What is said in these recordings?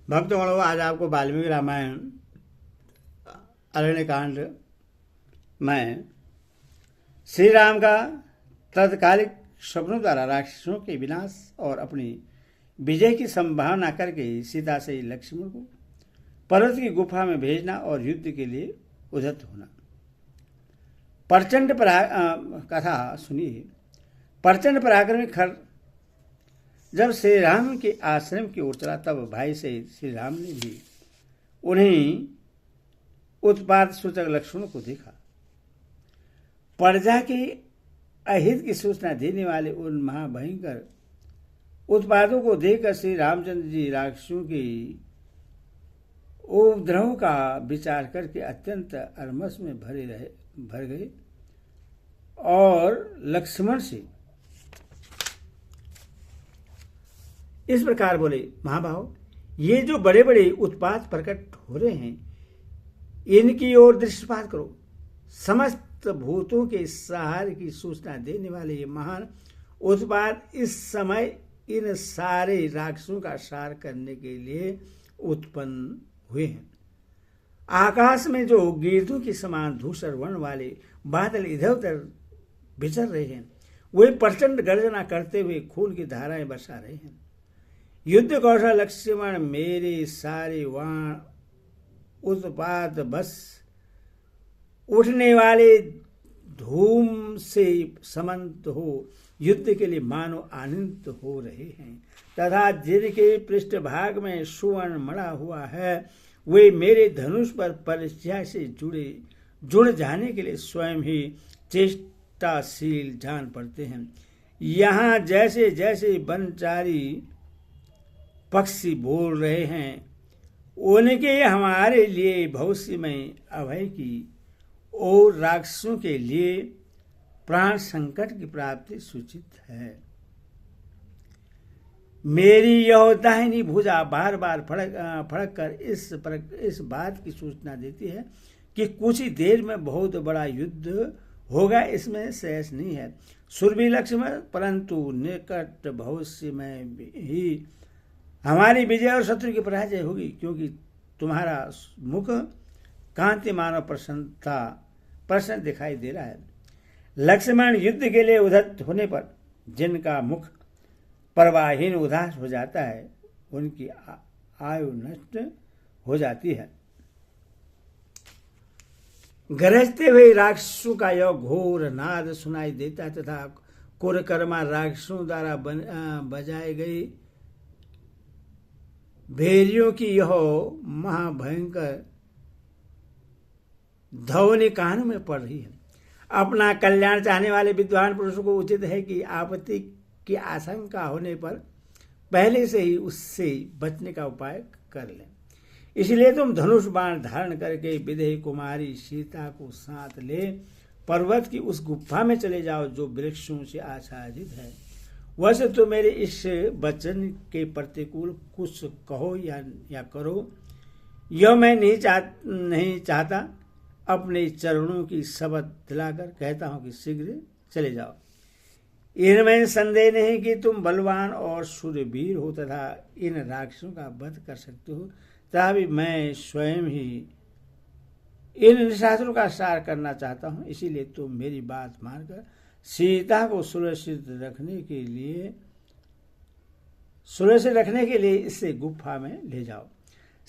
भक्तगणों, आज आपको वाल्मीकि रामायण अरण्यकांड में श्री राम का तत्कालिक स्वप्नों द्वारा राक्षसों के विनाश और अपनी विजय की संभावना करके सीता से लक्ष्मण को पर्वत की गुफा में भेजना और युद्ध के लिए उद्यत होना। प्रचंड कथा सुनिए। प्रचंड पराक्रमी खर जब श्री राम के आश्रम की ओर चला, तब भाई से श्री राम ने भी उन्हें उत्पात सूचक लक्षणों को देखा। प्रजा के अहित की सूचना देने वाले उन महाभयंकर उत्पादों को देखकर श्री रामचंद्र जी राक्षसों के उपद्रव का विचार करके अत्यंत अरमस में भर गए और लक्ष्मण से इस प्रकार बोले, महाभाव, ये जो बड़े बड़े उत्पात प्रकट हो रहे हैं, इनकी ओर दृष्टिपात करो। समस्त भूतों के सहार की सूचना देने वाले ये महान उत्पात इस समय इन सारे राक्षसों का सार करने के लिए उत्पन्न हुए हैं। आकाश में जो गिरधों के समान धूसर वर्ण वाले बादल इधर उधर विचर रहे हैं, वे प्रचंड गर्जना करते हुए खून की धाराएं बरसा रहे हैं। युद्ध कौशल लक्ष्मण, मेरे सारे वाण उत्पात बस उठने वाले धूम से समन्त हो युद्ध के लिए मानो आनंदित हो रहे हैं, तथा जिनके पृष्ठभाग में सुवर्ण मड़ा हुआ है, वे मेरे धनुष पर परिचय से जुड़ जाने के लिए स्वयं ही चेष्टाशील जान पड़ते हैं। यहाँ जैसे जैसे वनचारी पक्षी बोल रहे हैं, उनके हमारे लिए भविष्य में अभय की और राक्षसों के लिए प्राण संकट की प्राप्ति सूचित है। मेरी यह दाहिनी भुजा बार बार फड़क कर इस बात की सूचना देती है कि कुछ ही देर में बहुत बड़ा युद्ध होगा, इसमें शेष नहीं है। सुरभि लक्ष्मण, परंतु निकट भविष्य में ही हमारी विजय और शत्रु की पराजय होगी, क्योंकि तुम्हारा मुख कांति मानव प्रसन्न दिखाई दे रहा है। लक्ष्मण, युद्ध के लिए उद्यत होने पर जिनका मुख परवाहीन उदास हो जाता है, उनकी आयु नष्ट हो जाती है। गरजते हुए राक्षसों का यह घोर नाद सुनाई देता तथा कुरकर्मा राक्षसों द्वारा बजाए गए भेरियों की यह महाभयंकर ध्वनि कान में पड़ रही है। अपना कल्याण चाहने वाले विद्वान पुरुषों को उचित है कि आपत्ति की आशंका होने पर पहले से ही उससे बचने का उपाय कर लें। इसलिए तुम धनुष बाण धारण करके विदेही कुमारी सीता को साथ ले पर्वत की उस गुफा में चले जाओ जो वृक्षों से आच्छादित है। वैसे तो मेरे इस वचन के प्रतिकूल कुछ कहो या करो, यह मैं नहीं चाहता। अपने चरणों की शपथ दिलाकर कहता हूं कि शीघ्र चले जाओ। इनमें संदेह नहीं कि तुम बलवान और शूरवीर हो तथा इन राक्षसों का वध कर सकते हो, तभी मैं स्वयं ही इन निशाचरों का सार करना चाहता हूं। इसीलिए तुम मेरी बात मानकर सीता को सुरक्षित रखने के लिए इसे गुफा में ले जाओ।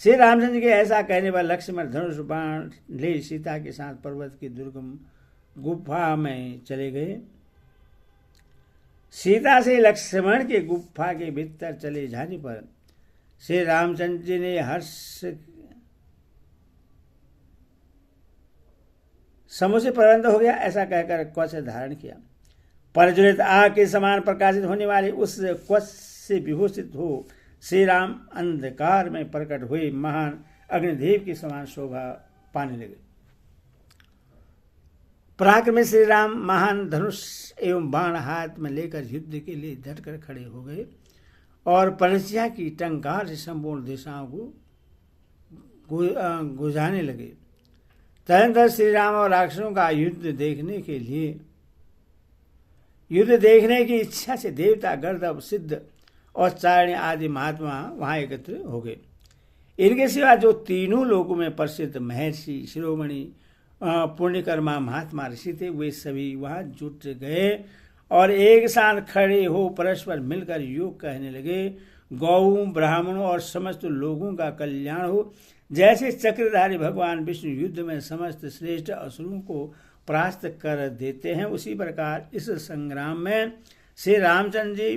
श्री रामचंद्र के ऐसा कहने पर लक्ष्मण धनुष बाण ले सीता के साथ पर्वत की दुर्गम गुफा में चले गए। सीता से लक्ष्मण के गुफा के भीतर चले जाने पर श्री रामचंद्र जी ने हर्ष समुझे प्रबंध हो गया, ऐसा कहकर कवच धारण किया। प्रज्वलित आग के समान प्रकाशित होने वाले उस कवच से विभूषित हो श्री राम अंधकार में प्रकट हुए महान अग्निदेव की समान शोभा पाने लगे। पराक्रमी श्री राम महान धनुष एवं बाण हाथ में लेकर युद्ध के लिए डटकर खड़े हो गए और परसिया की टंकार से संपूर्ण दिशाओं को गुजारने लगे। तदनंतर श्री राम और राक्षसों का युद्ध देखने की इच्छा से देवता, गंधर्व, सिद्ध और चारणी आदि महात्मा वहां एकत्र हो गए। इनके सिवा जो तीनों लोकों में प्रसिद्ध महर्षि, शिरोमणि, पुण्यकर्मा, महात्मा ऋषि थे, वे सभी वहां जुट गए और एक साथ खड़े हो परस्पर मिलकर योग कहने लगे। गौ, ब्राह्मणों और समस्त लोगों का कल्याण हो। जैसे चक्रधारी भगवान विष्णु युद्ध में समस्त श्रेष्ठ असुरों को परास्त कर देते हैं, उसी प्रकार इस संग्राम में श्री रामचंद्र जी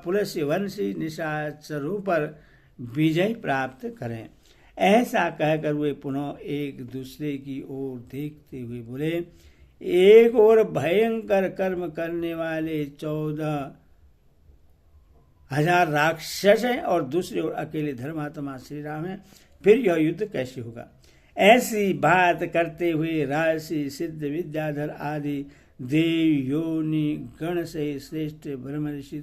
पुलस्त्यवंशी निशाचरों पर विजय प्राप्त करें। ऐसा कहकर वे पुनः एक दूसरे की ओर देखते हुए बोले, एक और भयंकर कर्म करने वाले 14,000 राक्षस हैं और दूसरी ओर अकेले धर्मात्मा श्री राम हैं, फिर यह युद्ध कैसे होगा? ऐसी बात करते हुए राशि, सिद्ध, विद्याधर आदि देव, योनि, गण से श्रेष्ठ ब्रह्म ऋषि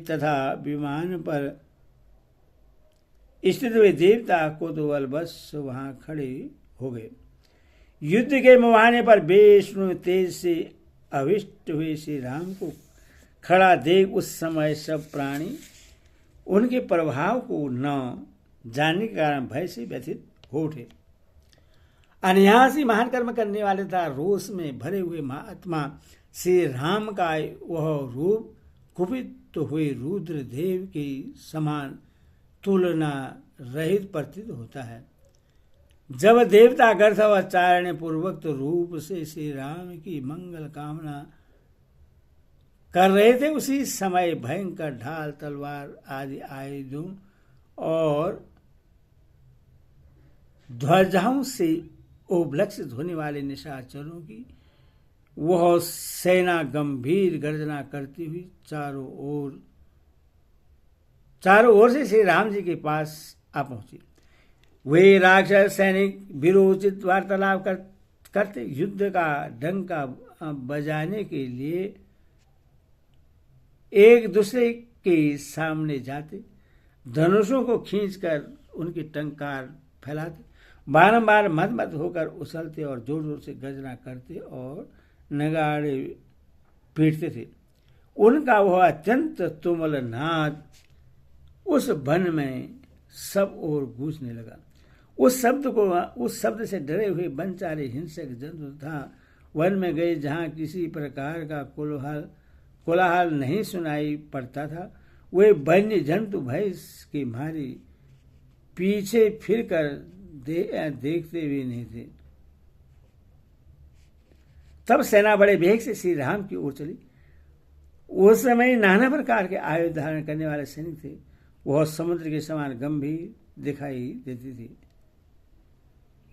तथा विमान पर स्थित हुए देवता कोतवाल बस वहां खड़े हो गए। युद्ध के मुहाने पर विष्णु तेज से अभिष्ट हुए श्री राम को खड़ा देख उस समय सब प्राणी उनके प्रभाव को न जानने के कारण भय से व्यथित हो उठे। अनायासी महान कर्म करने वाले तथा रोष में भरे हुए महात्मा श्री राम का वह रूप कुपित हुए रुद्र देव के समान तुलना रहित प्रतीत होता है। जब देवता गर्भाचारण पूर्वक रूप से श्री राम की मंगल कामना कर रहे थे, उसी समय भयंकर ढाल, तलवार आदि आयुधों और ध्वजाओं से उपलक्षित होने वाले निशाचरों की वह सेना गंभीर गर्जना करती हुई चारों ओर से श्री राम जी के पास आ पहुंची। वे राक्षस सैनिक विरोचित वार्तालाप करते युद्ध का डंका बजाने के लिए एक दूसरे के सामने जाते, धनुषों को खींचकर उनकी टंकार फैलाते, बारंबार मत होकर उछलते और जोर जोर से गर्जना करते और नगाड़े पीटते थे। उनका वह अत्यंत तुमुल नाद उस वन में सब ओर गूंजने लगा। उस शब्द से डरे हुए वनचारी हिंसक जंतु तथा वन में गए जहां किसी प्रकार का कोलाहल नहीं सुनाई पड़ता था, वे वन्य जंतु भय के मारे पीछे फिरकर देखते भी नहीं थे। तब सेना बड़े वेग से श्री राम की ओर चली। उस समय नाना प्रकार के आयुध धारण करने वाले सैनिक थे। वह समुद्र के समान गंभीर दिखाई देती थी।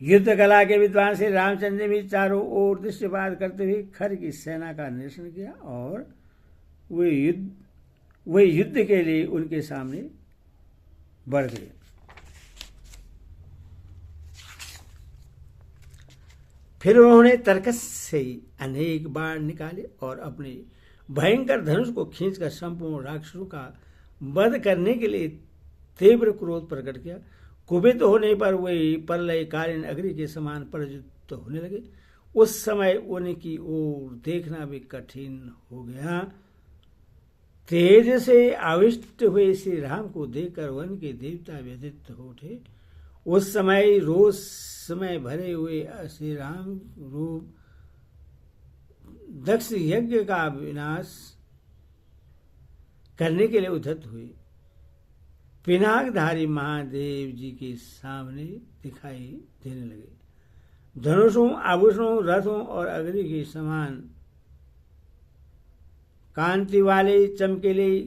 युद्ध कला के विद्वान श्री रामचंद्र ने भी चारों ओर दृष्टिपात करते हुए खर की सेना का निरीक्षण किया और वे युद्ध के लिए उनके सामने बढ़ गए। फिर उन्होंने तर्कस से अनेक बाण निकाले और अपने भयंकर धनुष को खींचकर संपूर्ण राक्षसों का वध करने के लिए तीव्र क्रोध प्रकट किया। कुपित होने पर वे प्रलयकालीन अग्नि के समान प्रज्वलित होने लगे। उस समय उनकी ओर देखना भी कठिन हो गया। तेज से आविष्ट हुए श्री राम को देखकर वन के देवता व्यथित हो उठे। उस समय रोष में भरे हुए श्री राम रूप दक्ष यज्ञ का विनाश करने के लिए उद्धत हुए पिनाकधारी महादेव जी के सामने दिखाई देने लगे। धनुषों, आभूषणों, रथों और अग्नि के समान कांति वाले चमकीले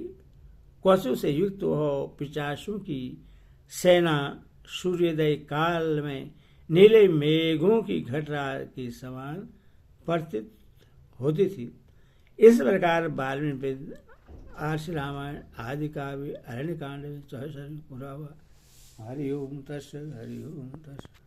कवचों से युक्त हो पिशाचों की सेना सूर्योदय काल में नीले मेघों की घटा के समान प्रतीत होती थी। इस प्रकार वाल्मीकि आर्ष रामायण आदि काव्य अरण्य कांड में 64 पूरा हुआ। हरि ओम तत्सत, हरि ओम तत्सत।